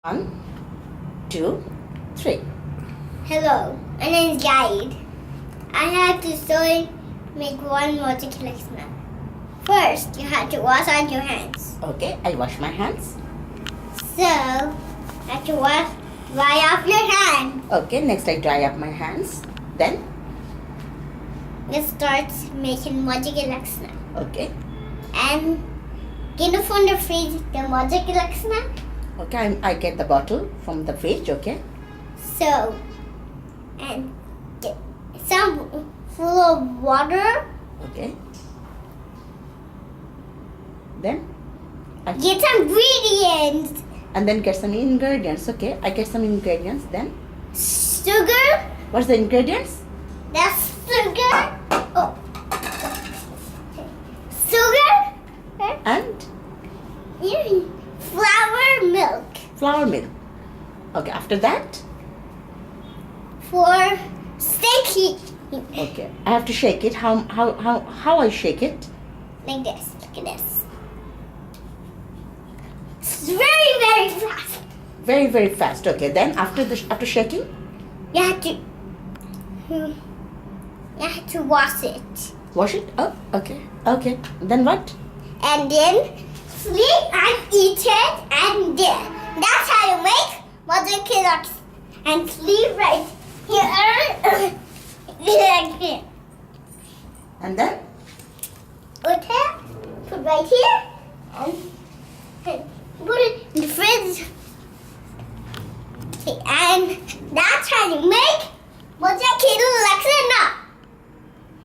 One, two, three. Hello, my name is Raaid. I have to make one Mojar collection. First, you have to wash out your hands. Okay, I wash my hands. So, you have to dry off your hand. Okay, next I dry up my hands. Then, Let's start making Mojar collection. okay. And get it from the fridge, the Mojar collection. Okay, I get the bottle from the fridge, okay? So, and get some full of water. Okay. Then, Get some ingredients. and then get some ingredients, okay? I get some ingredients, then. Sugar. What's the ingredients? That's sugar. Oh. Sugar. And Flour, milk. flour milk. Okay, after that, For sticky. okay, I have to shake it. How I shake it? Like this. Look at this. It's very, very fast. Very, very fast. Okay, then after shaking, You have to wash it. wash it. Oh, okay, okay. Then what? And then sleep and eat it. And then that's how you make Mojar Collection. And sleep right here. Like here. And then? Okay, put right here and put it in the fridge. Okay, and that's how you make Mojar Collection.